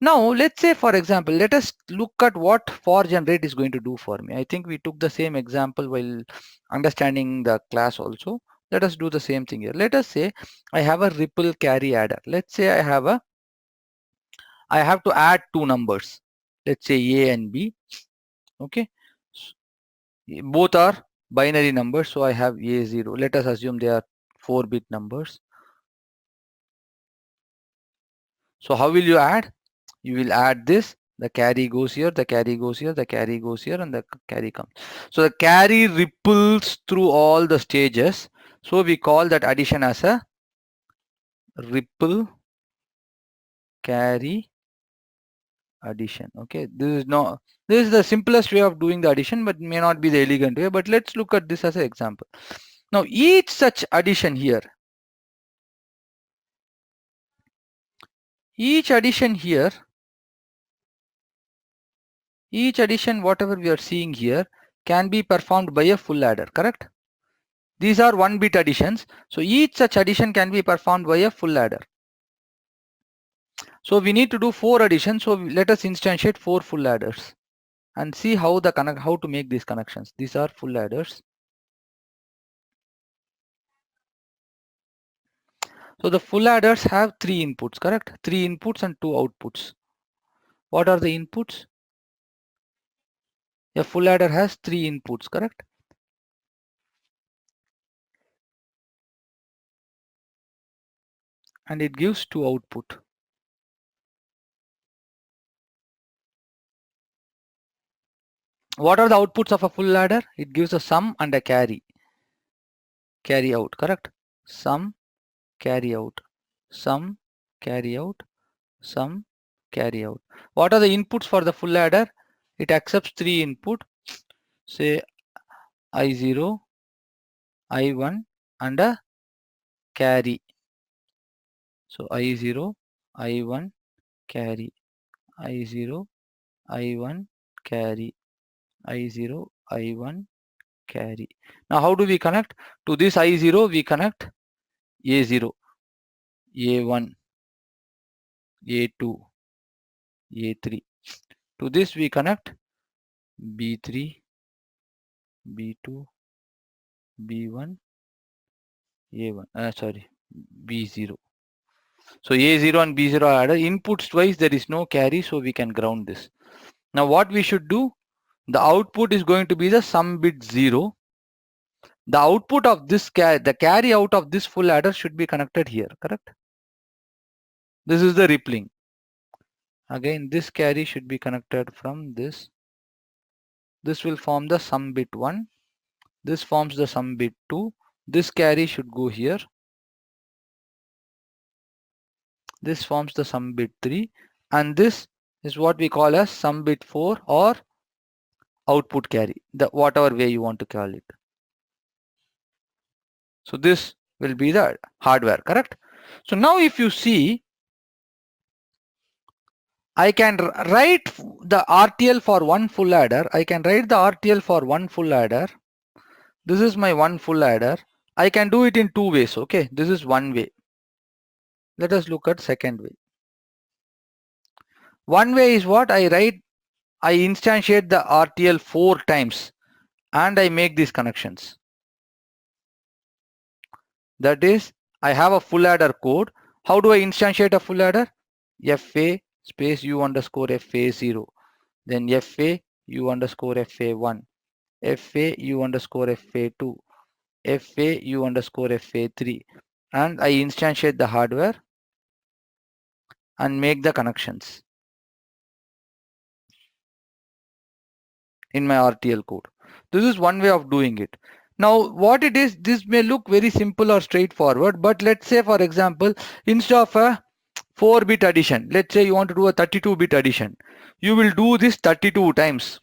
Now let's say, for example, let us look at what for generate is going to do for me. I think we took the same example while understanding the class also. Let us do the same thing here. Let us say I have a ripple carry adder. Let's say I have to add two numbers. Let's say A and B. Okay. Both are binary numbers, so I have A0. Let us assume they are 4-bit numbers. So how will you add? You will add this, the carry goes here, the carry goes here, the carry goes here, and the carry comes. So the carry ripples through all the stages. So we call that addition as a ripple carry addition. Okay, this is the simplest way of doing the addition, but may not be the elegant way. But let's look at this as an example. Now each such addition here, each addition here, each addition whatever we are seeing here can be performed by a full adder, correct? These are 1-bit additions. So each such addition can be performed by a full adder. So we need to do 4 additions. So let us instantiate 4 full adders and see how to make these connections. These are full adders. So the full adders have 3 inputs, correct? 3 inputs and 2 outputs. What are the inputs? A full adder has 3 inputs, correct? And it gives 2 output. What are the outputs of a full adder? It gives a sum and a carry out, correct? Sum, carry out, sum, carry out, sum, carry out. What are the inputs for the full adder? It accepts 3 input, say I0, I1 and a carry. So I0, I1, carry, I0, I1, carry, I0, I1, carry. Now how do we connect? To this I0 we connect A0, A1, A2, A3. To this we connect B3, B2, B1, A1, B0. So A0 and B0 are added. Inputs twice, there is no carry, so we can ground this. Now what we should do? The output is going to be the sum bit 0. The output of this the carry out of this full adder should be connected here, correct? This is the rippling. Again, this carry should be connected from this. This will form the sum bit 1. This forms the sum bit 2. This carry should go here. This forms the sum bit 3. And this is what we call as sum bit 4 or output carry, the whatever way you want to call it. So this will be the hardware, correct? So now if you see, I can write the RTL for one full adder. I can write the RTL for one full adder. This is my one full adder. I can do it in 2 ways. Okay, this is one way. Let us look at second way. One way is what I instantiate the RTL 4 times and I make these connections. That is, I have a full adder code. How do I instantiate a full adder? FA space U underscore FA0, then FA U underscore FA1, FA U underscore FA2, FA U underscore FA3, and I instantiate the hardware and make the connections in my RTL code. This is one way of doing it. Now what it is, this may look very simple or straightforward, but let's say for example, instead of a 4-bit addition, let's say you want to do a 32-bit addition, you will do this 32 times,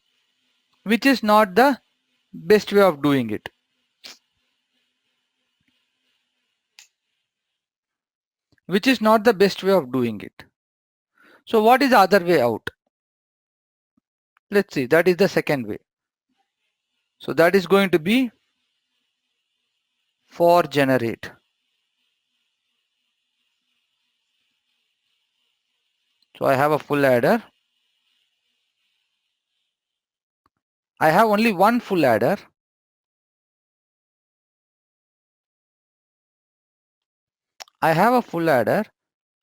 which is not the best way of doing it. Which is not the best way of doing it. So what is the other way out? Let's see, that is the second way. So that is going to be for generate. 。 . 。So I have a full adder. I have only one full adder. I have a full adder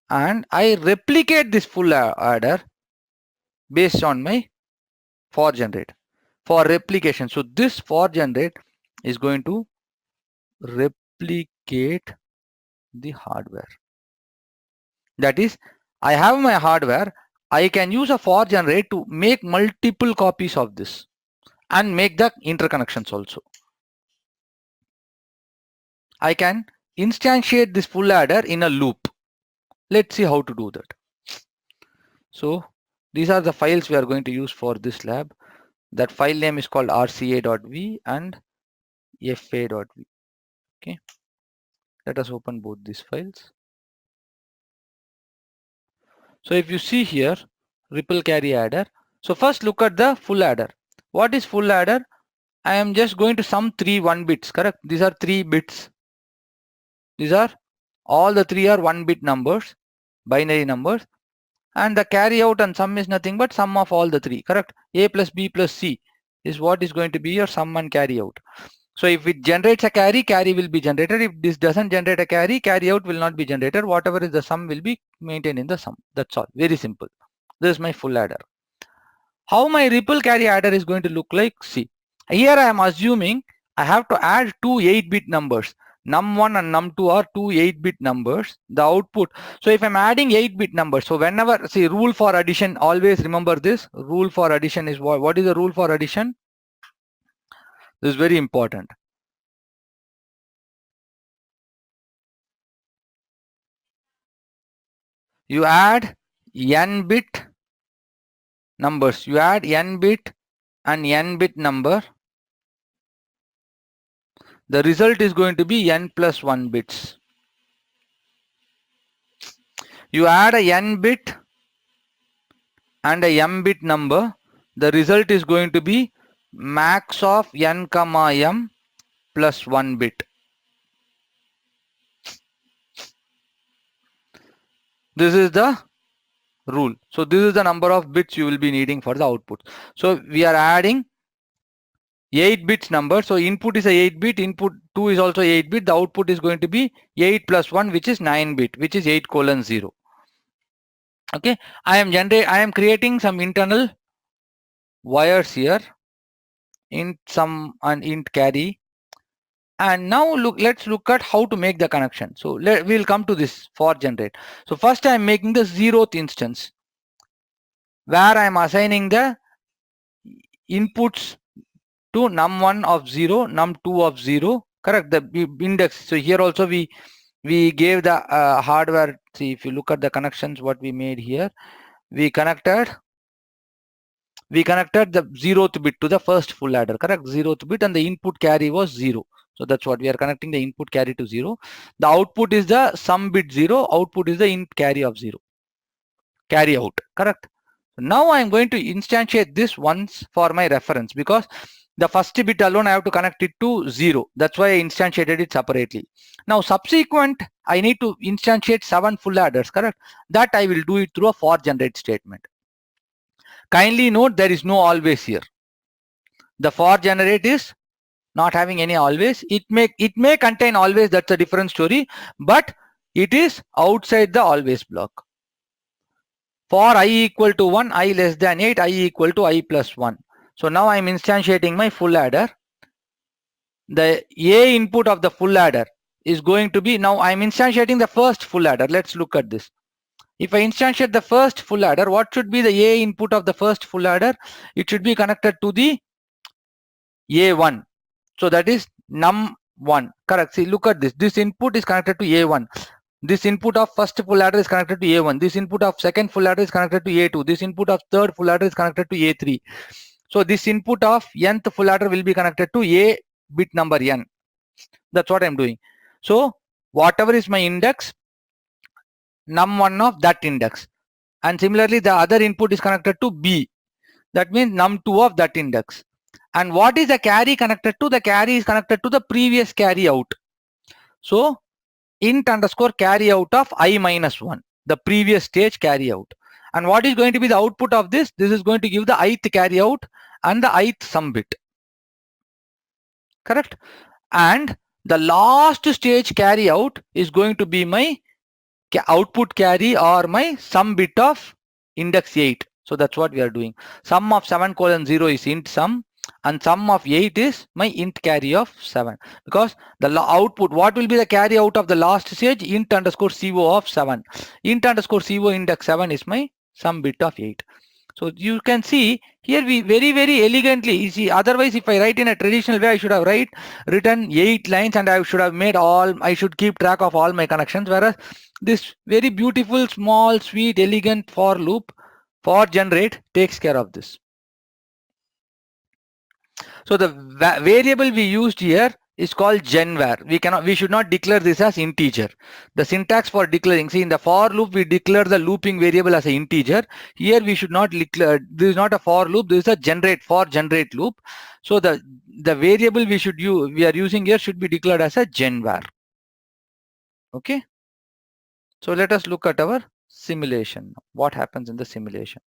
and I replicate this full adder based on my for generate for replication. So this for generate is going to replicate the hardware. That is, I have my hardware. I can use a for generate to make multiple copies of this and make the interconnections also. I can instantiate this full adder in a loop. Let's see how to do that. So these are the files we are going to use for this lab. That file name is called rca.v and fa.v. Okay, let us open both these files. So if you see here, ripple carry adder. So first look at the full adder. What is full adder? I am just going to sum 3 1 bits, correct? These are 3 bits. These are all the 3 are 1 bit numbers, binary numbers, and the carry out and sum is nothing but sum of all the 3, correct? A plus B plus C is what is going to be your sum and carry out. So if it generates a carry, carry will be generated. If this doesn't generate a carry, carry out will not be generated. Whatever is the sum will be maintained in the sum. That's all. Very simple. This is my full adder. How my ripple carry adder is going to look like? See, here I am assuming I have to add two 8-bit numbers. Num1 and num2 are two 8-bit numbers. The output. So if I'm adding 8-bit numbers, so whenever, see, rule for addition, always remember this. Rule for addition is what? What is the rule for addition? This is very important. You add n bit numbers. You add n bit and n bit number. The result is going to be n plus 1 bits. You add a n bit and a m bit number. The result is going to be max of n comma m plus 1 bit. This is the rule. So this is the number of bits you will be needing for the output. So we are adding 8 bits number. So input is a 8 bit, input 2 is also 8 bit. The output is going to be 8 plus 1, which is 9 bit, which is 8:0. Okay, I am creating some internal wires here, int sum and int carry. And now let's look at how to make the connection. So we'll come to this for generate. So first I'm making the 0th instance where I'm assigning the inputs to num1 of 0, num2 of 0, correct? The index. So here also we gave the hardware. See, if you look at the connections what we made here, we connected the 0th bit to the first full adder, correct? 0th bit, and the input carry was 0. So that's what we are connecting the input carry to 0. The output is the sum bit 0, output is the int carry of 0, carry out, correct? Now I am going to instantiate this once for my reference, because the first bit alone I have to connect it to 0. That's why I instantiated it separately. Now subsequent I need to instantiate 7 full adders, correct? That I will do it through a for generate statement. Kindly note there is no always here. The for generate is not having any always. It may contain always, that's a different story, but it is outside the always block. For I equal to 1, I less than 8, I equal to I plus 1. So now I am instantiating my full adder. The A input of the full adder is going to be, now I am instantiating the first full adder. Let's look at this. If I instantiate the first full adder, what should be the A input of the first full adder? It should be connected to the A1. So that is num1, correct? See, look at this. This input is connected to A1. This input of first full adder is connected to A1. This input of second full adder is connected to A2. This input of third full adder is connected to A3. So this input of nth full adder will be connected to A bit number n. That's what I'm doing. So whatever is my index, num1 of that index. And similarly, the other input is connected to B. That means num2 of that index. And what is the carry connected to? The carry is connected to the previous carry out. So int underscore carry out of I minus 1, the previous stage carry out. And what is going to be the output of this? This is going to give the ith carry out and the ith sum bit. Correct? And the last stage carry out is going to be my output carry or my sum bit of index 8. So that's what we are doing. Sum of 7 colon 0 is int sum, and sum of 8 is my int carry of 7, because the output, what will be the carry out of the last stage? Int underscore co of 7. Int underscore co index 7 is my sum bit of 8. So you can see here we very elegantly, you see, otherwise if I write in a traditional way, I should have written 8 lines and I should have made I should keep track of all my connections, whereas this very beautiful, small, sweet, elegant for loop for generate takes care of this. So the variable we used here is called genvar. We should not declare this as integer. The syntax for declaring, see, in the for loop we declare the looping variable as an integer. Here we should not declare, this is not a for loop, this is a generate loop. So the variable we are using here should be declared as a genvar. Okay. So let us look at our simulation. What happens in the simulation?